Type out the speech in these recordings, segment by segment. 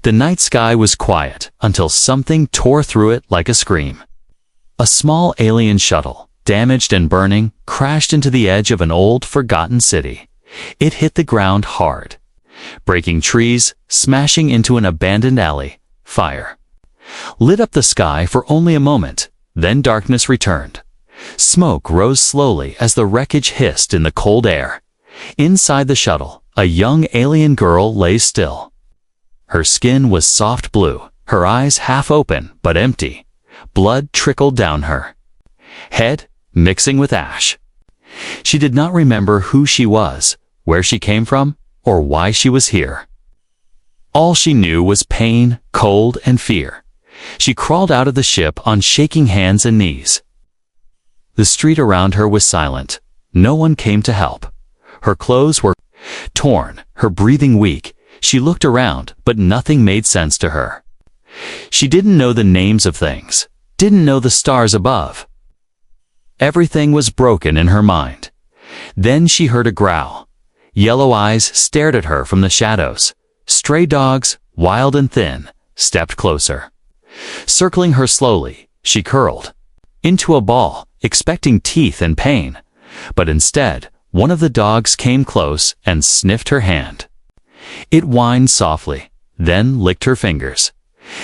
The night sky was quiet until something tore through it like a scream. A small alien shuttle, damaged and burning, crashed into the edge of an old, forgotten city. It hit the ground hard, breaking trees, smashing into an abandoned alley. Fire lit up the sky for only a moment, then darkness returned. Smoke rose slowly as the wreckage hissed in the cold air. Inside the shuttle, a young alien girl lay still. Her skin was soft blue, her eyes half open but empty. Blood trickled down her head, mixing with ash. She did not remember who she was, where she came from, or why she was here. All she knew was pain, cold, and fear. She crawled out of the ship on shaking hands and knees. The street around her was silent. No one came to help. Her clothes were torn, her breathing weak. She looked around, but nothing made sense to her. She didn't know the names of things, didn't know the stars above. Everything was broken in her mind. Then she heard a growl. Yellow eyes stared at her from the shadows. Stray dogs, wild and thin, stepped closer. Circling her slowly, she curled into a ball, expecting teeth and pain. But instead, one of the dogs came close and sniffed her hand. It whined softly, then licked her fingers.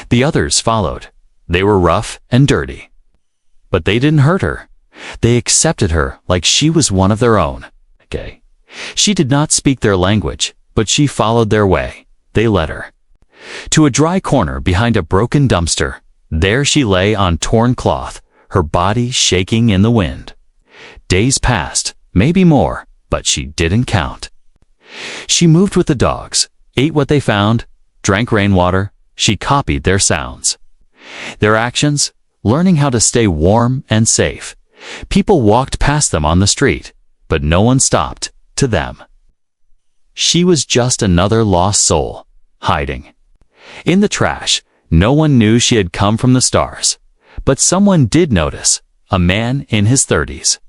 The others followed. They were rough and dirty. But they didn't hurt her. They accepted her like she was one of their own. She did not speak their language, but she followed their way. They led her to a dry corner behind a broken dumpster. There she lay on torn cloth, her body shaking in the wind. Days passed, maybe more, but she didn't count. She moved with the dogs, ate what they found, drank rainwater. She copied their sounds, their actions, learning how to stay warm and safe. People walked past them on the street, but no one stopped to them. She was just another lost soul, hiding in the trash. No one knew she had come from the stars, but someone did notice. A man in his 30s,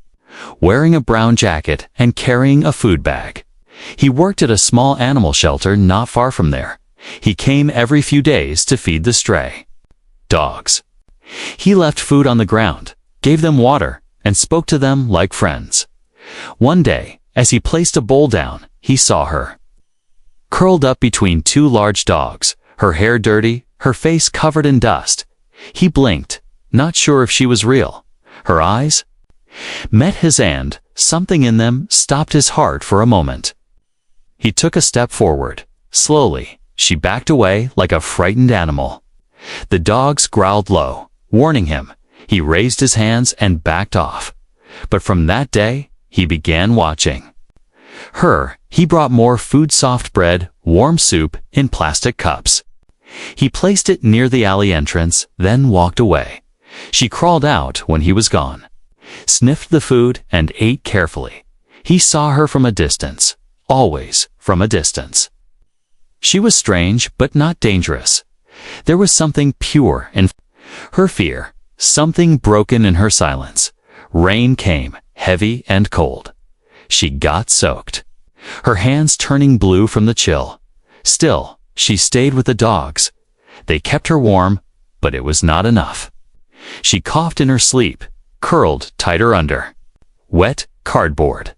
wearing a brown jacket and carrying a food bag. He worked at a small animal shelter not far from there. He came every few days to feed the stray dogs. He left food on the ground, gave them water, and spoke to them like friends. One day, as he placed a bowl down, he saw her curled up between two large dogs, her hair dirty, her face covered in dust. He blinked, not sure if she was real. Her eyes met his and something in them stopped his heart for a moment. He took a step forward. Slowly, she backed away like a frightened animal. The dogs growled low, warning him. He raised his hands and backed off. But from that day, he began watching her. He brought more food, soft bread, warm soup in plastic cups. He placed it near the alley entrance, then walked away. She crawled out when he was gone, sniffed the food, and ate carefully. He saw her from a distance, always from a distance. She was strange, but not dangerous. There was something pure in her fear, something broken in her silence. Rain came, heavy and cold. She got soaked, her hands turning blue from the chill. Still, she stayed with the dogs. They kept her warm, but it was not enough. She coughed in her sleep, curled tighter under wet cardboard.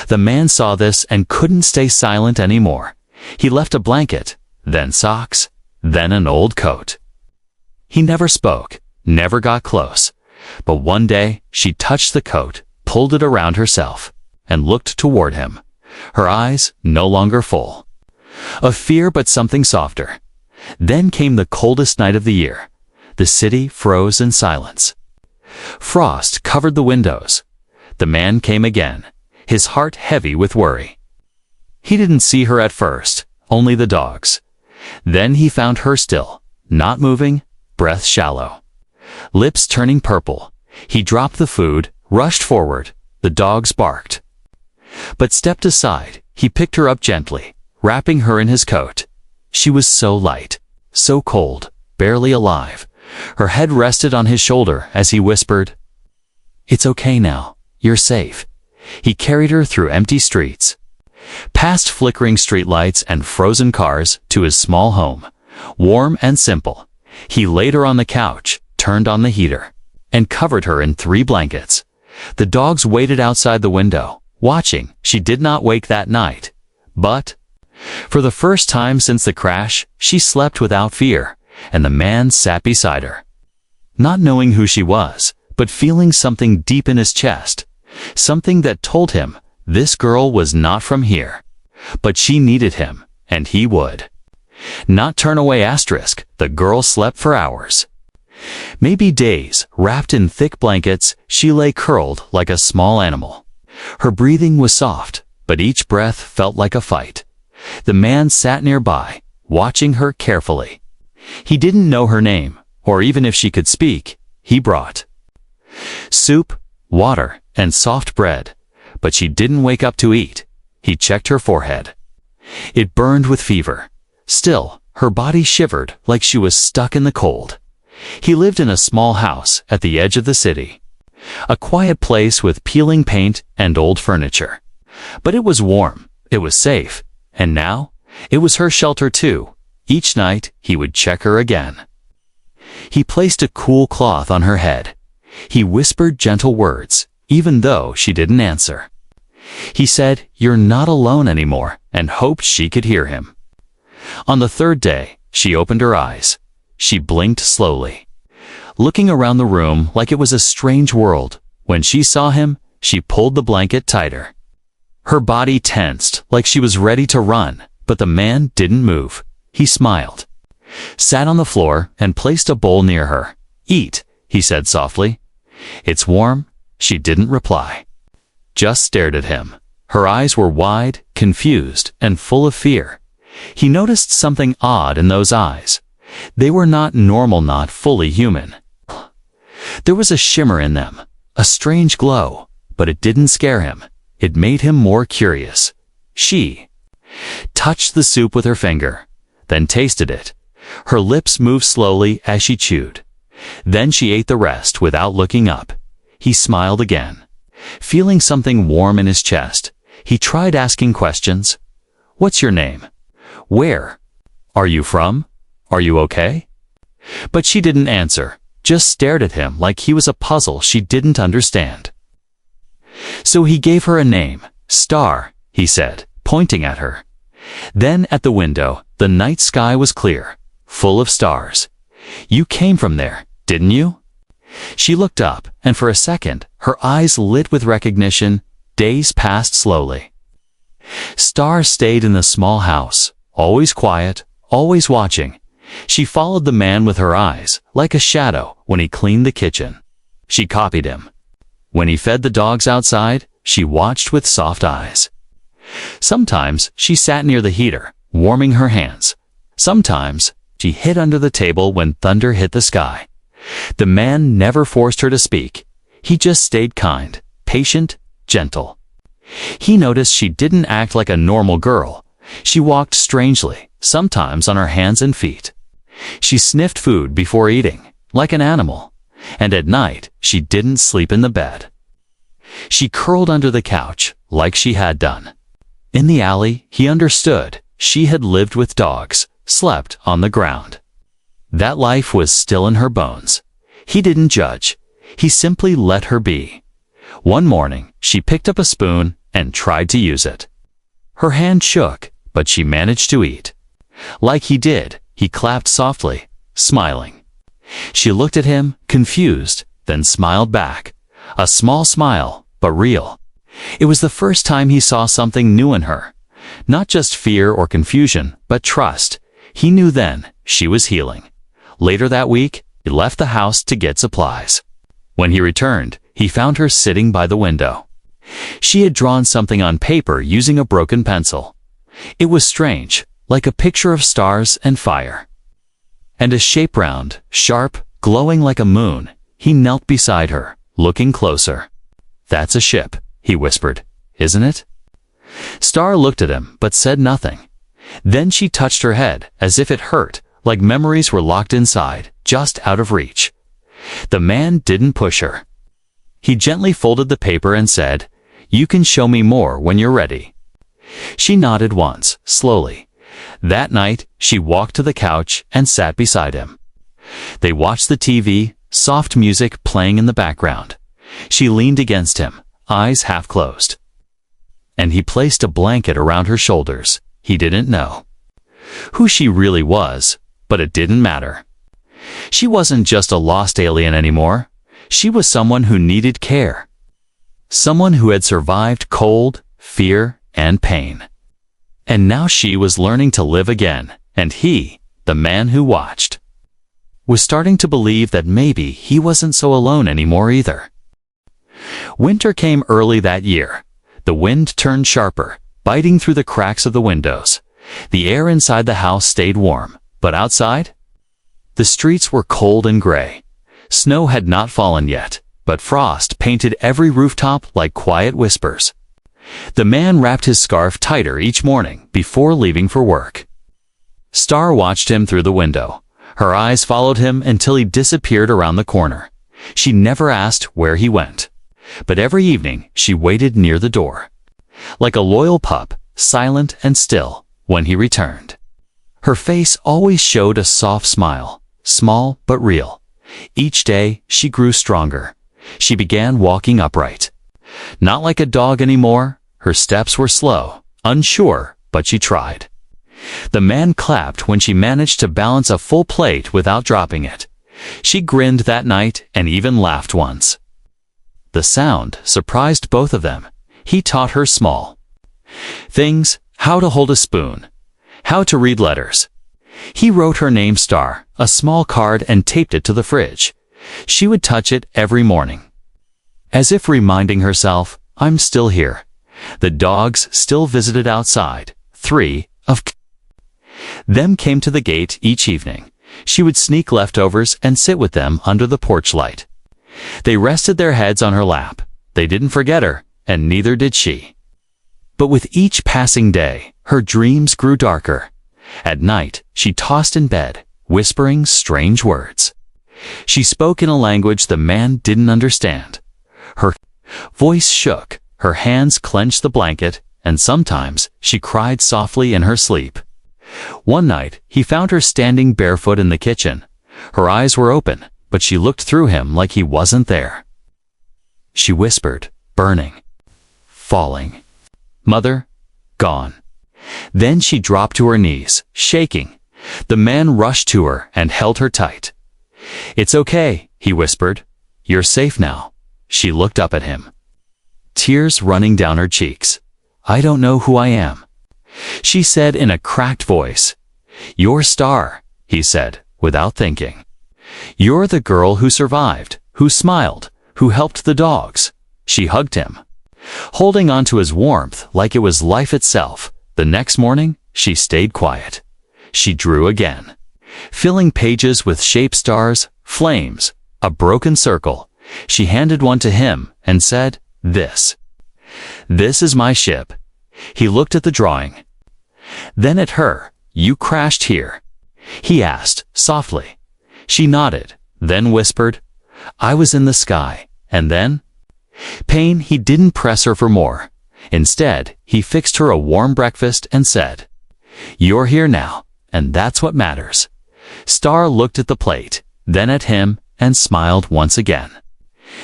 The man saw this and couldn't stay silent anymore. He left a blanket, then socks, then an old coat. He never spoke, never got close. But one day, she touched the coat, pulled it around herself, and looked toward him. Her eyes no longer full of fear, but something softer. Then came the coldest night of the year. The city froze in silence. Frost covered the windows. The man came again, his heart heavy with worry. He didn't see her at first, only the dogs. Then he found her still, not moving, breath shallow, lips turning purple. He dropped the food, rushed forward. The dogs barked, but stepped aside. He picked her up gently, wrapping her in his coat. She was so light, so cold, barely alive. Her head rested on his shoulder as he whispered, "It's okay now. You're safe." He carried her through empty streets, past flickering streetlights and frozen cars, to his small home. Warm and simple. He laid her on the couch, turned on the heater, and covered her in 3 blankets. The dogs waited outside the window, watching. She did not wake that night. But, for the first time since the crash, she slept without fear, and the man sat beside her. Not knowing who she was, but feeling something deep in his chest. Something that told him this girl was not from here. But she needed him, and he would not turn away. The girl slept for hours. Maybe days. Wrapped in thick blankets, she lay curled like a small animal. Her breathing was soft, but each breath felt like a fight. The man sat nearby, watching her carefully. He didn't know her name, or even if she could speak. He brought soup, water, and soft bread, but she didn't wake up to eat. He checked her forehead. It burned with fever. Still, her body shivered like she was stuck in the cold. He lived in a small house at the edge of the city. A quiet place with peeling paint and old furniture. But it was warm, it was safe, and now, it was her shelter too. Each night, he would check her again. He placed a cool cloth on her head. He whispered gentle words, even though she didn't answer. He said, "You're not alone anymore," and hoped she could hear him. On the 3rd day, she opened her eyes. She blinked slowly, looking around the room like it was a strange world. When she saw him, she pulled the blanket tighter. Her body tensed like she was ready to run, but the man didn't move. He smiled, sat on the floor, and placed a bowl near her. "Eat," he said softly. "It's warm." She didn't reply, just stared at him. Her eyes were wide, confused, and full of fear. He noticed something odd in those eyes. They were not normal, not fully human. There was a shimmer in them, a strange glow, but it didn't scare him. It made him more curious. She touched the soup with her finger, then tasted it. Her lips moved slowly as she chewed. Then she ate the rest without looking up. He smiled again, feeling something warm in his chest. He tried asking questions. "What's your name? Where are you from? Are you okay?" But she didn't answer, just stared at him like he was a puzzle she didn't understand. So he gave her a name. "Star," he said, pointing at her. Then at the window, the night sky was clear, full of stars. "You came from there, didn't you?" She looked up, and for a second, her eyes lit with recognition. Days passed slowly. Star stayed in the small house, always quiet, always watching. She followed the man with her eyes, like a shadow when he cleaned the kitchen. She copied him. When he fed the dogs outside, she watched with soft eyes. Sometimes she sat near the heater, warming her hands. Sometimes she hid under the table when thunder hit the sky. The man never forced her to speak. He just stayed kind, patient, gentle. He noticed she didn't act like a normal girl. She walked strangely, sometimes on her hands and feet. She sniffed food before eating, like an animal. And at night, she didn't sleep in the bed. She curled under the couch, like she had done. In the alley, he understood. She had lived with dogs, slept on the ground. That life was still in her bones. He didn't judge. He simply let her be. One morning, she picked up a spoon and tried to use it. Her hand shook, but she managed to eat. Like he did, he clapped softly, smiling. She looked at him, confused, then smiled back. A small smile, but real. It was the first time he saw something new in her. Not just fear or confusion, but trust. He knew then she was healing. Later that week, he left the house to get supplies. When he returned, he found her sitting by the window. She had drawn something on paper using a broken pencil. It was strange, like a picture of stars and fire. And a shape round, sharp, glowing like a moon. He knelt beside her, looking closer. "That's a ship," he whispered, "isn't it?" Star looked at him, but said nothing. Then she touched her head, as if it hurt, like memories were locked inside, just out of reach. The man didn't push her. He gently folded the paper and said, "You can show me more when you're ready." She nodded once, slowly, That night, she walked to the couch and sat beside him. They watched the TV, soft music playing in the background. She leaned against him, eyes half closed. And he placed a blanket around her shoulders. He didn't know who she really was, but it didn't matter. She wasn't just a lost alien anymore. She was someone who needed care. Someone who had survived cold, fear, and pain. And now she was learning to live again, and he, the man who watched, was starting to believe that maybe he wasn't so alone anymore either. Winter came early that year. The wind turned sharper, biting through the cracks of the windows. The air inside the house stayed warm, but outside? The streets were cold and gray. Snow had not fallen yet, but frost painted every rooftop like quiet whispers. The man wrapped his scarf tighter each morning before leaving for work. Star watched him through the window. Her eyes followed him until he disappeared around the corner. She never asked where he went, but every evening she waited near the door, like a loyal pup, silent and still, when he returned. Her face always showed a soft smile, small but real. Each day she grew stronger. She began walking upright. Not like a dog anymore. Her steps were slow, unsure, but she tried. The man clapped when she managed to balance a full plate without dropping it. She grinned that night and even laughed once. The sound surprised both of them. He taught her small things, how to hold a spoon, how to read letters. He wrote her name Star, a small card, and taped it to the fridge. She would touch it every morning, as if reminding herself, I'm still here. The dogs still visited outside. 3 of them came to the gate each evening. She would sneak leftovers and sit with them under the porch light. They rested their heads on her lap. They didn't forget her, and neither did she. But with each passing day, her dreams grew darker. At night, she tossed in bed, whispering strange words. She spoke in a language the man didn't understand. Her voice shook, her hands clenched the blanket, and sometimes she cried softly in her sleep. One night, he found her standing barefoot in the kitchen. Her eyes were open, but she looked through him like he wasn't there. She whispered, burning, falling. Mother, gone. Then she dropped to her knees, shaking. The man rushed to her and held her tight. It's okay, he whispered. You're safe now. She looked up at him, tears running down her cheeks. I don't know who I am, she said in a cracked voice. You're Star, he said, without thinking. You're the girl who survived, who smiled, who helped the dogs. She hugged him, holding on to his warmth like it was life itself. The next morning, she stayed quiet. She drew again, filling pages with shaped stars, flames, a broken circle. She handed one to him and said, This is my ship. He looked at the drawing, then at her. You crashed here, he asked, softly. She nodded, then whispered, I was in the sky, and then? Pain, he didn't press her for more. Instead, he fixed her a warm breakfast and said, You're here now, and that's what matters. Star looked at the plate, then at him, and smiled once again.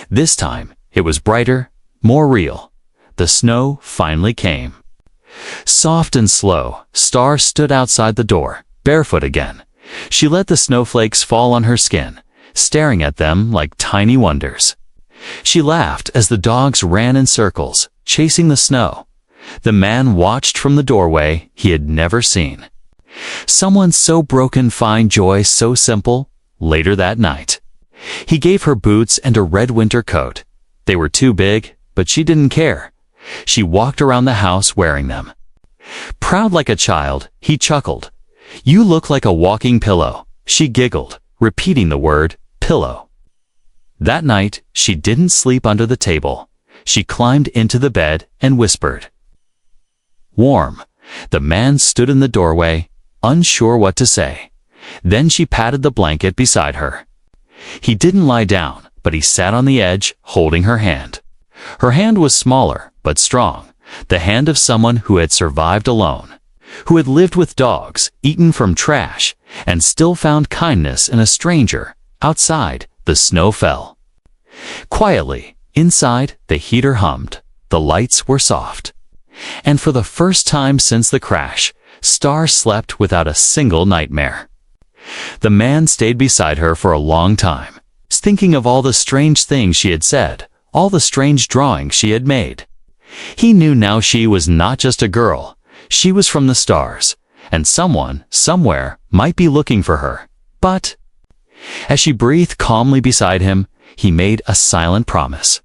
This time, it was brighter, more real. The snow finally came. Soft and slow, Star stood outside the door, barefoot again. She let the snowflakes fall on her skin, staring at them like tiny wonders. She laughed as the dogs ran in circles, chasing the snow. The man watched from the doorway he had never seen. Someone so broken find joy so simple. Later that night, he gave her boots and a red winter coat. They were too big, but she didn't care. She walked around the house wearing them. Proud like a child, he chuckled. You look like a walking pillow. She giggled, repeating the word, pillow. That night, she didn't sleep under the table. She climbed into the bed and whispered. Warm. The man stood in the doorway, unsure what to say. Then she patted the blanket beside her. He didn't lie down, but he sat on the edge, holding her hand. Her hand was smaller, but strong, the hand of someone who had survived alone. who had lived with dogs, eaten from trash, and still found kindness in a stranger. Outside, the snow fell. Quietly, inside, the heater hummed. The lights were soft. And for the first time since the crash, Star slept without a single nightmare. The man stayed beside her for a long time, thinking of all the strange things she had said, all the strange drawings she had made. He knew now she was not just a girl. She was from the stars, and someone, somewhere, might be looking for her. But as she breathed calmly beside him, he made a silent promise.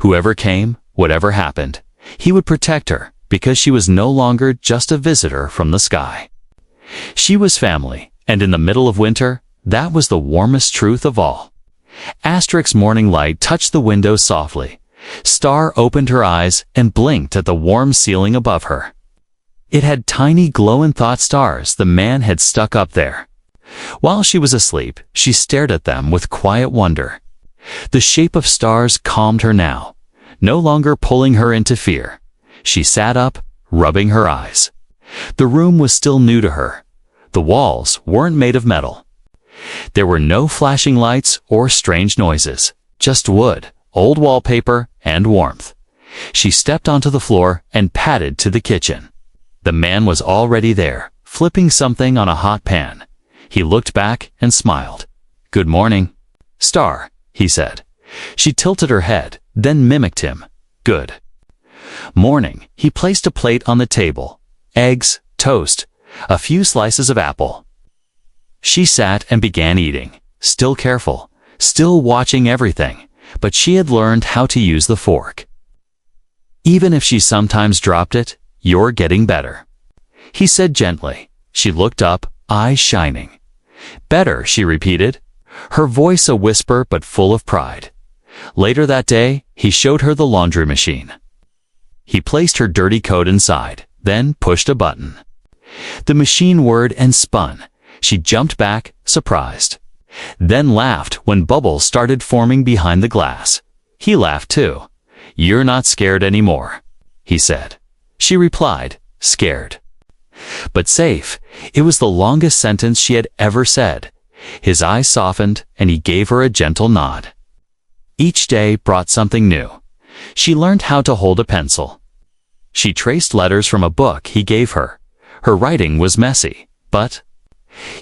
Whoever came, whatever happened, he would protect her, because she was no longer just a visitor from the sky. She was family, and in the middle of winter, that was the warmest truth of all. Asterix's morning light touched the window softly. Star opened her eyes and blinked at the warm ceiling above her. It had tiny glow-in-thought stars the man had stuck up there. While she was asleep, she stared at them with quiet wonder. The shape of stars calmed her now, no longer pulling her into fear. She sat up, rubbing her eyes. The room was still new to her. The walls weren't made of metal. There were no flashing lights or strange noises, just wood, old wallpaper, and warmth. She stepped onto the floor and padded to the kitchen. The man was already there, flipping something on a hot pan. He looked back and smiled. "Good morning, Star," he said. She tilted her head, then mimicked him. "Good morning." He placed a plate on the table. Eggs, toast, a few slices of apple. She sat and began eating, still careful, still watching everything, but she had learned how to use the fork. "Even if she sometimes dropped it, you're getting better," he said gently. She looked up, eyes shining. "Better," she repeated, her voice a whisper but full of pride. Later that day, he showed her the laundry machine. He placed her dirty coat inside, then pushed a button. The machine whirred and spun. She jumped back, surprised. Then laughed when bubbles started forming behind the glass. He laughed too. "You're not scared anymore," he said. She replied, "Scared, but safe." It was the longest sentence she had ever said. His eyes softened, and he gave her a gentle nod. Each day brought something new. She learned how to hold a pencil. She traced letters from a book he gave her. Her writing was messy, but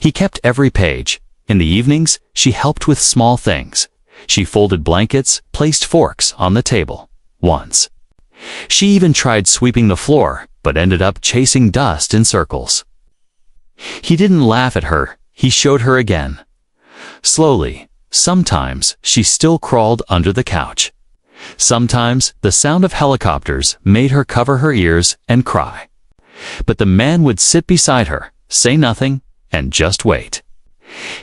he kept every page. In the evenings, she helped with small things. She folded blankets, placed forks on the table. Once, she even tried sweeping the floor, but ended up chasing dust in circles. He didn't laugh at her. He showed her again. Slowly, sometimes she still crawled under the couch. Sometimes the sound of helicopters made her cover her ears and cry. But the man would sit beside her, say nothing, and just wait.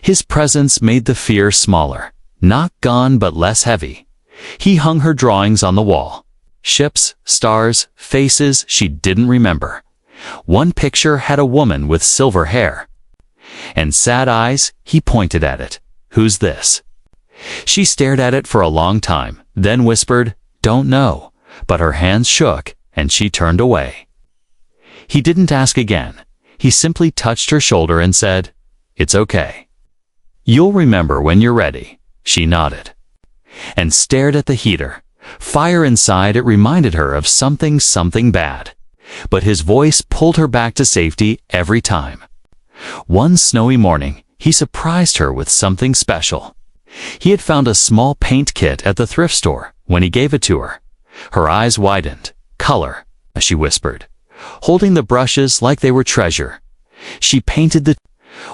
His presence made the fear smaller, not gone but less heavy. He hung her drawings on the wall. Ships, stars, faces she didn't remember. One picture had a woman with silver hair and sad eyes. He pointed at it. "Who's this?" She stared at it for a long time, then whispered, "Don't know," but her hands shook, and she turned away. He didn't ask again. He simply touched her shoulder and said, "It's okay. You'll remember when you're ready." She nodded and stared at the heater. Fire inside it reminded her of something bad. But his voice pulled her back to safety every time. One snowy morning, he surprised her with something special. He had found a small paint kit at the thrift store. When he gave it to her, her eyes widened. "Color," she whispered, holding the brushes like they were treasure. She painted the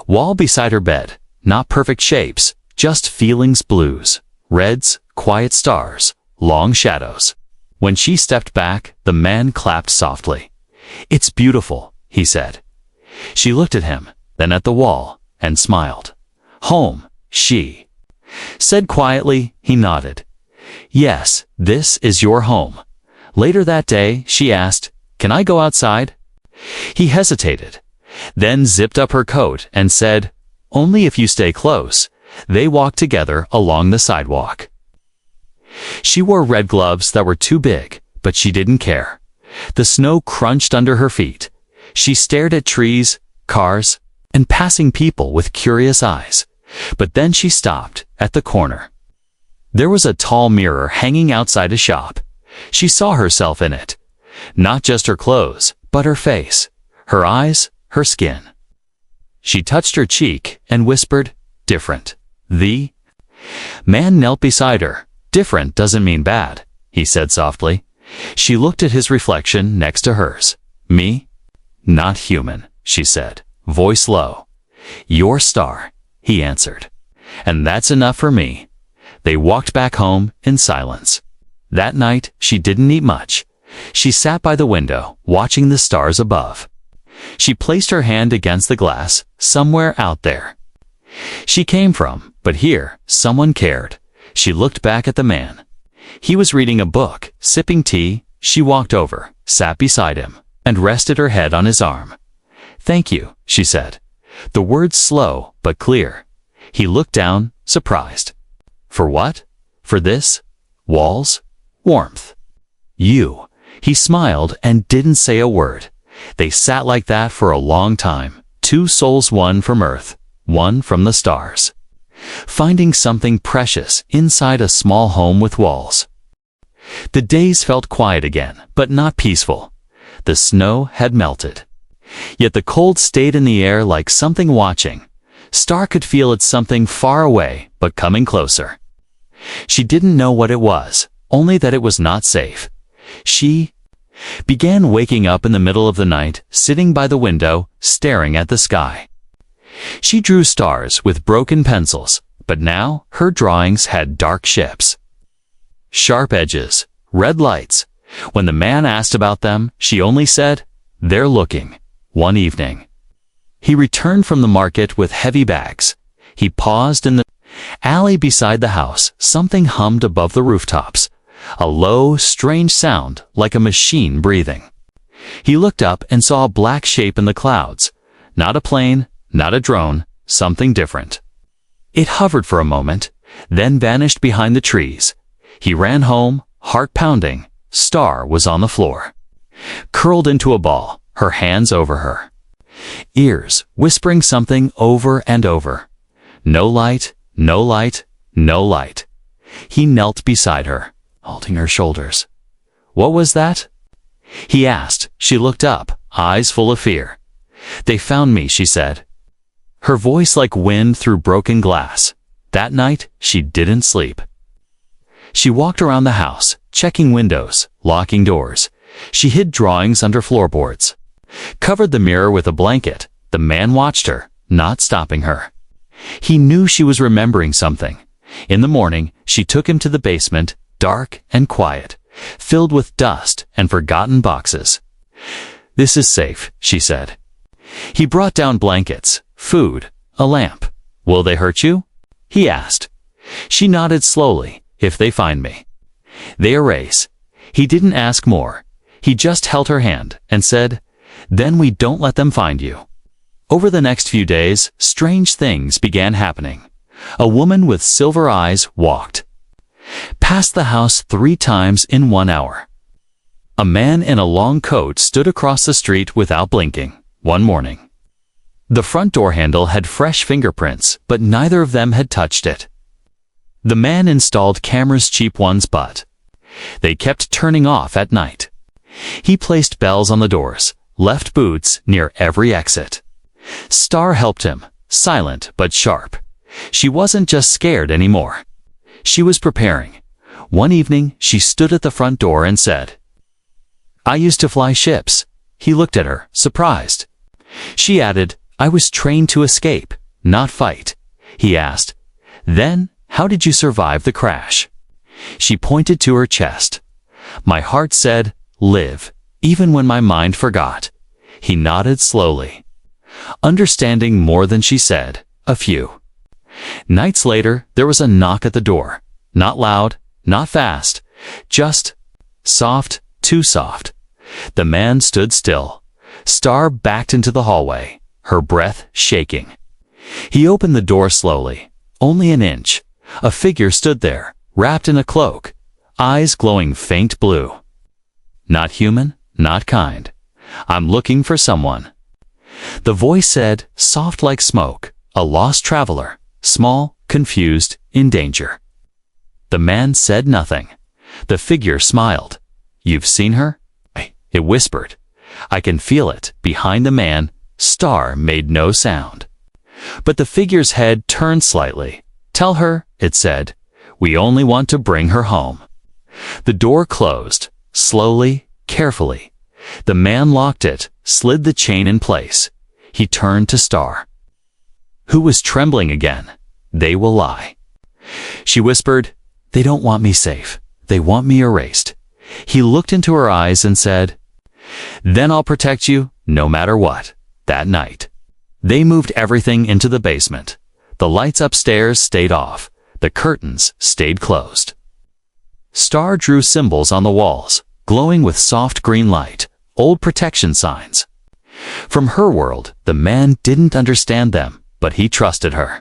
wall beside her bed. Not perfect shapes, just feelings, blues, reds, quiet stars, long shadows. When she stepped back, the man clapped softly. "It's beautiful," he said. She looked at him, then at the wall, and smiled. "Home," she said quietly. He nodded. "Yes, this is your home." Later that day, she asked, "Can I go outside?" He hesitated, then zipped up her coat and said, "Only if you stay close." They walked together along the sidewalk. She wore red gloves that were too big, but she didn't care. The snow crunched under her feet. She stared at trees, cars, and passing people with curious eyes. But then she stopped at the corner. There was a tall mirror hanging outside a shop. She saw herself in it. Not just her clothes, but her face, her eyes, her skin. She touched her cheek and whispered, "Different." The man knelt beside her. "Different doesn't mean bad," he said softly. She looked at his reflection next to hers. "Me? Not human," she said, voice low. "Your star," he answered. "And that's enough for me." They walked back home in silence. That night, she didn't eat much. She sat by the window, watching the stars above. She placed her hand against the glass, somewhere out there. She came from, but here, someone cared. She looked back at the man. He was reading a book, sipping tea. She walked over, sat beside him, and rested her head on his arm. "Thank you," she said. The words slow but clear. He looked down, surprised. "For what? For this? Walls? Warmth?" "You." He smiled and didn't say a word. They sat like that for a long time, two souls, one from Earth, one from the stars, finding something precious inside a small home with walls. The days felt quiet again, but not peaceful. The snow had melted. Yet the cold stayed in the air like something watching. Star could feel it's something far away, but coming closer. She didn't know what it was, only that it was not safe. She began waking up in the middle of the night, sitting by the window, staring at the sky. She drew stars with broken pencils, but now her drawings had dark ships, sharp edges, red lights. When the man asked about them, she only said, "They're looking." One evening, he returned from the market with heavy bags. He paused in the alley beside the house. Something hummed above the rooftops, a low, strange sound like a machine breathing. He looked up and saw a black shape in the clouds. Not a plane, not a drone, something different. It hovered for a moment, then vanished behind the trees. He ran home, heart pounding. Star was on the floor, curled into a ball, her hands over her ears, whispering something over and over. "No light, no light, no light." He knelt beside her, holding her shoulders. "What was that?" he asked. She looked up, eyes full of fear. "They found me," she said, her voice like wind through broken glass. That night, she didn't sleep. She walked around the house, checking windows, locking doors. She hid drawings under floorboards, covered the mirror with a blanket. The man watched her, not stopping her. He knew she was remembering something. In the morning, she took him to the basement, dark and quiet, filled with dust and forgotten boxes. "This is safe," she said. He brought down blankets, food, a lamp. "Will they hurt you?" he asked. She nodded slowly. "If they find me, they erase." He didn't ask more. He just held her hand and said, "Then we don't let them find you." Over the next few days, strange things began happening. A woman with silver eyes walked past the house 3 times in 1 hour. A man in a long coat stood across the street without blinking. One morning, the front door handle had fresh fingerprints, but neither of them had touched it. The man installed cameras, cheap ones, but they kept turning off at night. He placed bells on the doors, left boots near every exit. Star helped him, silent but sharp. She wasn't just scared anymore. She was preparing. One evening, she stood at the front door and said, "I used to fly ships." He looked at her, surprised. She added, "I was trained to escape, not fight." He asked, "Then, how did you survive the crash?" She pointed to her chest. "My heart said, live, even when my mind forgot." He nodded slowly, understanding more than she said. A few nights later, there was a knock at the door. Not loud, not fast, just soft, too soft. The man stood still. Star backed into the hallway, her breath shaking. He opened the door slowly, only an inch. A figure stood there, wrapped in a cloak, eyes glowing faint blue. Not human, not kind, I'm looking for someone." The voice said, soft like smoke, "A lost traveler, small, confused, in danger." The man said nothing. The figure smiled. "You've seen her?" It whispered. "I can feel it." Behind the man, Star made no sound. But the figure's head turned slightly. "Tell her," it said, "we only want to bring her home." The door closed, slowly, carefully. The man locked it, slid the chain in place. He turned to Star, who was trembling again. "They will lie." She whispered, "They don't want me safe. They want me erased." He looked into her eyes and said, "Then I'll protect you, no matter what." That night, they moved everything into the basement. The lights upstairs stayed off. The curtains stayed closed. Star drew symbols on the walls, glowing with soft green light, old protection signs. From her world, the man didn't understand them, but he trusted her.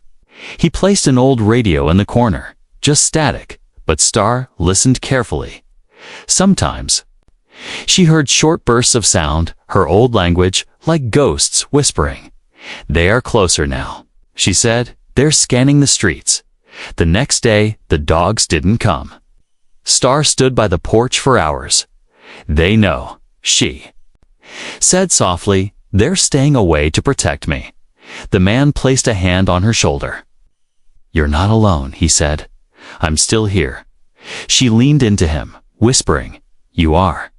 He placed an old radio in the corner, just static, but Star listened carefully. Sometimes, she heard short bursts of sound, her old language, like ghosts whispering. "They are closer now," she said. "They're scanning the streets." The next day, the dogs didn't come. Star stood by the porch for hours. "They know," she said softly. "They're staying away to protect me." The man placed a hand on her shoulder. "You're not alone," he said. "I'm still here." She leaned into him, whispering, "You are."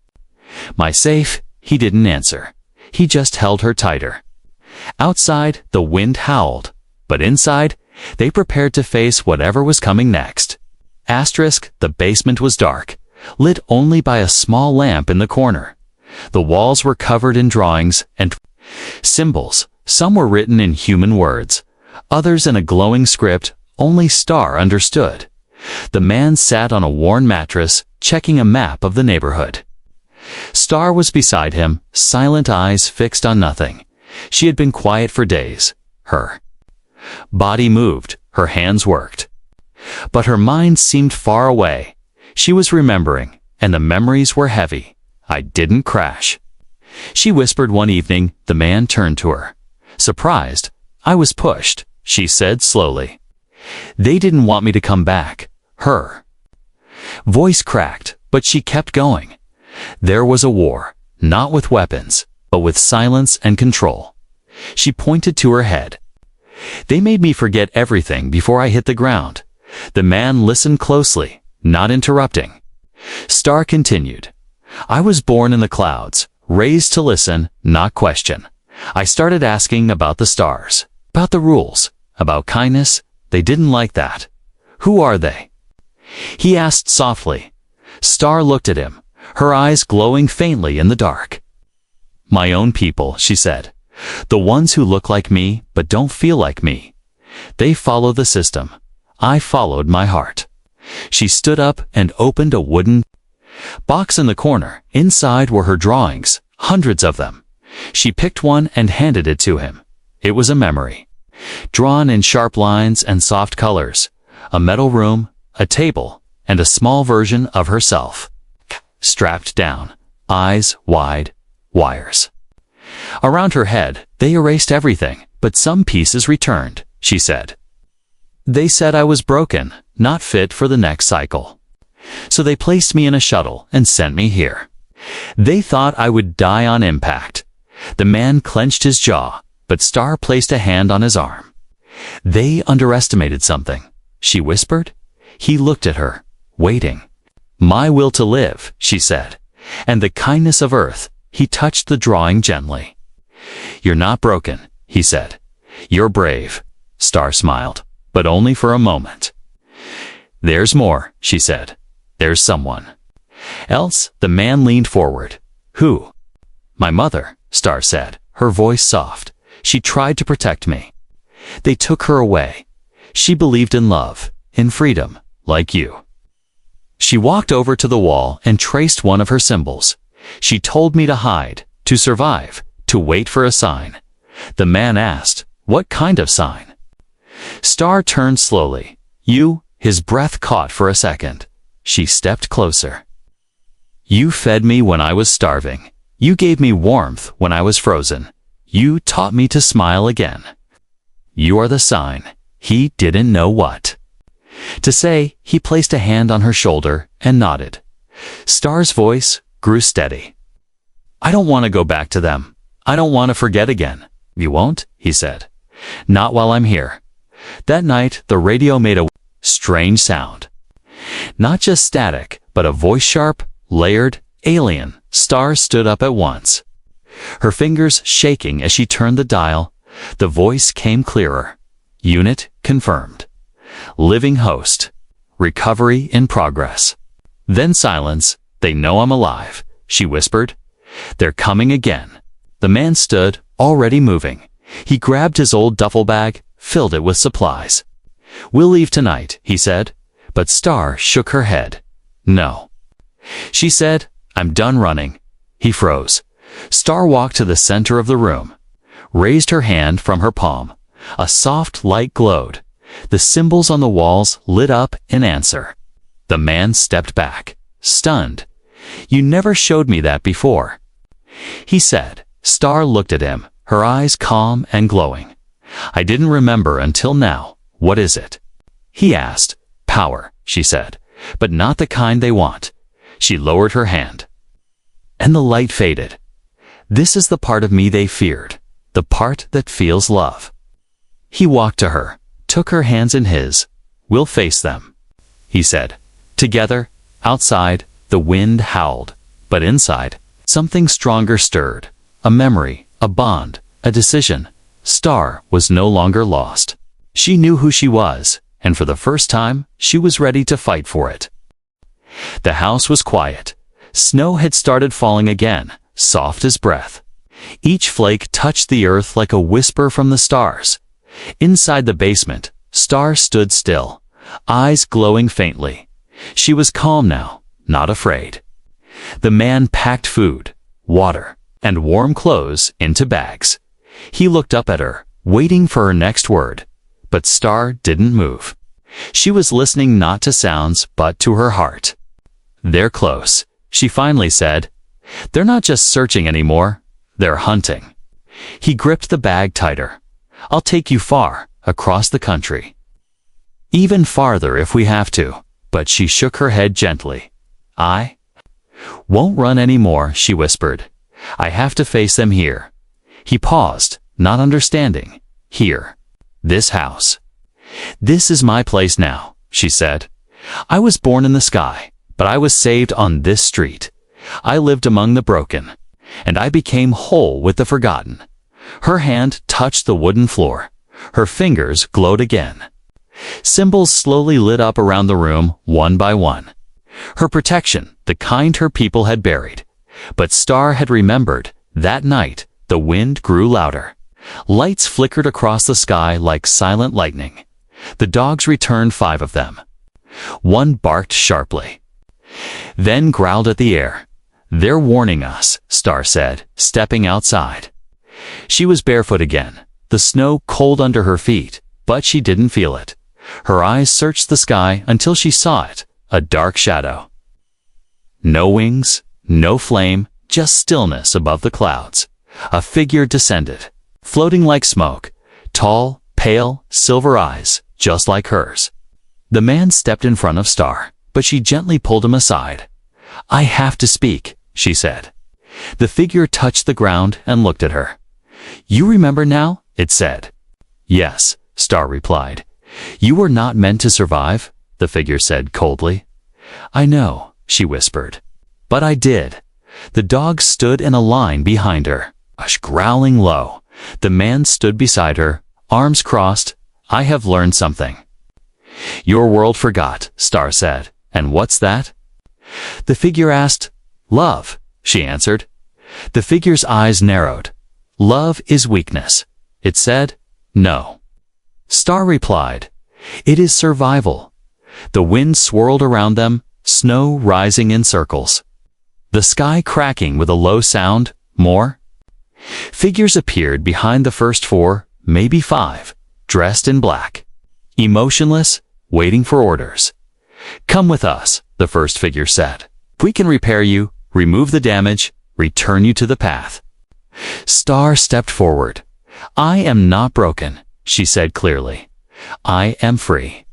"My safe?" He didn't answer. He just held her tighter. Outside, the wind howled, but inside, they prepared to face whatever was coming next. The basement was dark, lit only by a small lamp in the corner. The walls were covered in drawings and symbols. Some were written in human words, others in a glowing script only Star understood. The man sat on a worn mattress, checking a map of the neighborhood. Star was beside him, silent eyes fixed on nothing. She had been quiet for days. Her body moved, her hands worked. But her mind seemed far away. She was remembering, and the memories were heavy. "I didn't crash," she whispered one evening. The man turned to her. Surprised, "I was pushed," she said slowly. "They didn't want me to come back." Her voice cracked, but she kept going. "There was a war, not with weapons, but with silence and control." She pointed to her head. "They made me forget everything before I hit the ground." The man listened closely, not interrupting. Star continued, "I was born in the clouds, raised to listen, not question. I started asking about the stars, about the rules, about kindness. They didn't like that." "Who are they?" he asked softly. Star looked at him, her eyes glowing faintly in the dark. "My own people," she said. "The ones who look like me but don't feel like me. They follow the system. I followed my heart." She stood up and opened a wooden box in the corner. Inside were her drawings, hundreds of them. She picked one and handed it to him. It was a memory, drawn in sharp lines and soft colors. A metal room, a table, and a small version of herself, strapped down, eyes wide, wires around her head. "They erased everything, but some pieces returned," she said. "They said I was broken, not fit for the next cycle. So they placed me in a shuttle and sent me here. They thought I would die on impact." The man clenched his jaw, but Star placed a hand on his arm. "They underestimated something," she whispered. He looked at her, waiting. "My will to live," she said, "and the kindness of Earth." He touched the drawing gently. "You're not broken," he said. "You're brave." Star smiled, but only for a moment. "There's more," she said. "There's someone else." The man leaned forward. "Who?" "My mother," Star said, her voice soft. "She tried to protect me. They took her away. She believed in love, in freedom, like you." She walked over to the wall and traced one of her symbols. "She told me to hide, to survive, to wait for a sign." The man asked, "What kind of sign?" Star turned slowly. "You." His breath caught for a second. She stepped closer. "You fed me when I was starving. You gave me warmth when I was frozen. You taught me to smile again. You are the sign. He didn't know what to say. He placed a hand on her shoulder and nodded. Star's voice grew steady. I don't want to go back to them. I don't want to forget again. You won't? He said. Not while I'm here. That night, the radio made a strange sound. Not just static, but a voice sharp, layered, alien. Star stood up at once. Her fingers shaking as she turned the dial, the voice came clearer. Unit confirmed. Living host. Recovery in progress. Then silence. They know I'm alive, she whispered. They're coming again. The man stood, already moving. He grabbed his old duffel bag, filled it with supplies. We'll leave tonight, he said, but Star shook her head. No. She said, I'm done running. He froze. Star walked to the center of the room, raised her hand from her palm. A soft light glowed. The symbols on the walls lit up in answer. The man stepped back, stunned. You never showed me that before, he said. Star looked at him, her eyes calm and glowing. I didn't remember until now. What is it? He asked. Power, she said, but not the kind they want. She lowered her hand. And the light faded. This is the part of me they feared, the part that feels love. He walked to her, took her hands in his. We'll face them, he said. Together, outside, the wind howled, but inside, something stronger stirred. A memory, a bond, a decision. Star was no longer lost. She knew who she was, and for the first time, she was ready to fight for it. The house was quiet. Snow had started falling again, soft as breath. Each flake touched the earth like a whisper from the stars. Inside the basement, Star stood still, eyes glowing faintly. She was calm now, not afraid. The man packed food, water, and warm clothes into bags. He looked up at her, waiting for her next word. But Star didn't move. She was listening not to sounds, but to her heart. They're close, she finally said. They're not just searching anymore, they're hunting. He gripped the bag tighter. I'll take you far, across the country. Even farther if we have to, but she shook her head gently. I won't run anymore, she whispered. I have to face them here. He paused, not understanding. Here. This house. This is my place now, she said. I was born in the sky, but I was saved on this street. I lived among the broken, and I became whole with the forgotten. Her hand touched the wooden floor. Her fingers glowed again. Symbols slowly lit up around the room, one by one. Her protection, the kind her people had buried. But Star had remembered. That night, the wind grew louder. Lights flickered across the sky like silent lightning. The dogs returned, 5 of them. One barked sharply, then growled at the air. They're warning us, Star said, stepping outside. She was barefoot again, the snow cold under her feet, but she didn't feel it. Her eyes searched the sky until she saw it, a dark shadow. No wings, no flame, just stillness above the clouds. A figure descended, floating like smoke, tall, pale, silver eyes, just like hers. The man stepped in front of Star, but she gently pulled him aside. I have to speak, she said. The figure touched the ground and looked at her. You remember now? It said. Yes, Star replied. You were not meant to survive, the figure said coldly. I know, she whispered. But I did. The dogs stood in a line behind her, growling low. The man stood beside her, arms crossed. I have learned something. Your world forgot, Star said. And what's that? The figure asked. Love, she answered. The figure's eyes narrowed. Love is weakness. It said, no. Star replied. It is survival. The wind swirled around them, snow rising in circles. The sky cracking with a low sound. More? Figures appeared behind the first 4, maybe 5, dressed in black. Emotionless, waiting for orders. Come with us, the first figure said. We can repair you, remove the damage, return you to the path. Star stepped forward. I am not broken, she said clearly. I am free.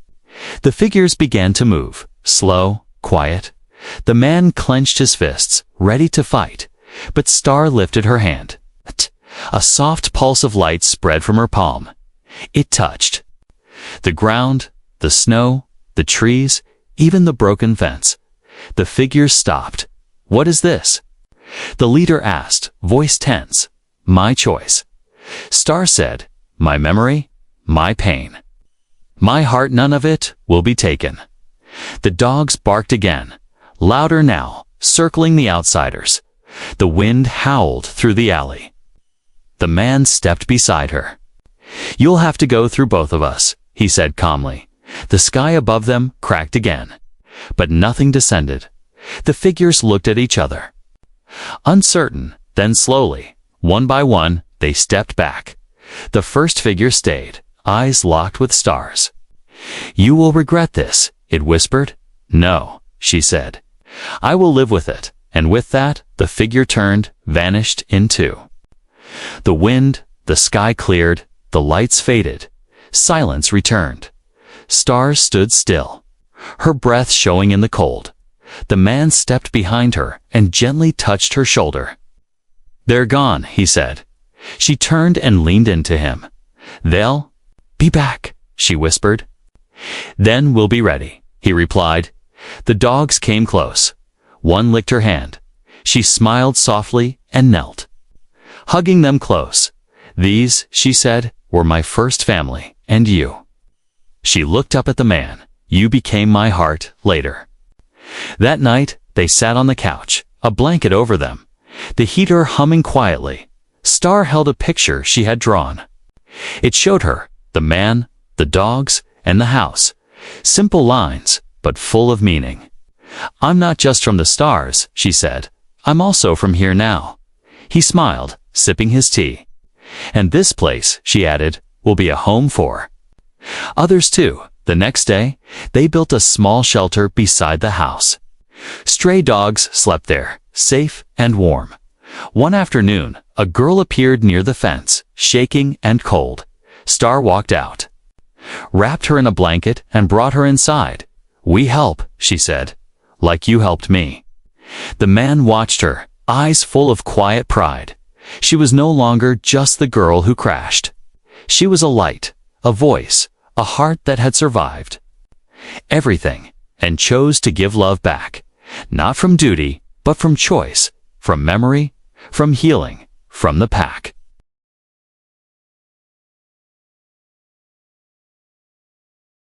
The figures began to move, slow, quiet. The man clenched his fists, ready to fight, but Star lifted her hand. A soft pulse of light spread from her palm. It touched the ground, the snow, the trees, even the broken fence. The figures stopped. What is this? The leader asked, voice tense. My choice. Star said, my memory, my pain. My heart, none of it will be taken. The dogs barked again, louder now, circling the outsiders. The wind howled through the alley. The man stepped beside her. You'll have to go through both of us, he said calmly. The sky above them cracked again, but nothing descended. The figures looked at each other. Uncertain, then slowly, one by one, they stepped back. The first figure stayed, eyes locked with Star's. You will regret this, it whispered. No, she said. I will live with it, and with that, the figure turned, vanished in two. The wind, the sky cleared, the lights faded. Silence returned. Star stood still, her breath showing in the cold. The man stepped behind her and gently touched her shoulder. They're gone, he said. She turned and leaned into him. They'll be back, she whispered. Then we'll be ready, he replied. The dogs came close. One licked her hand. She smiled softly and knelt, hugging them close. These, she said, were my first family, and you. She looked up at the man. You became my heart later. That night, they sat on the couch, a blanket over them, the heater humming quietly. Star held a picture she had drawn. It showed her the man, the dogs, and the house. Simple lines, but full of meaning. I'm not just from the stars, she said. I'm also from here now. He smiled, sipping his tea. And this place, she added, will be a home for others too. The next day, they built a small shelter beside the house. Stray dogs slept there, safe and warm. One afternoon, a girl appeared near the fence, shaking and cold. Star walked out, wrapped her in a blanket, and brought her inside. We help, she said, like you helped me. The man watched her, eyes full of quiet pride. She was no longer just the girl who crashed. She was a light, a voice, a heart that had survived everything and chose to give love back, not from duty, but from choice, from memory, from healing, from the pack.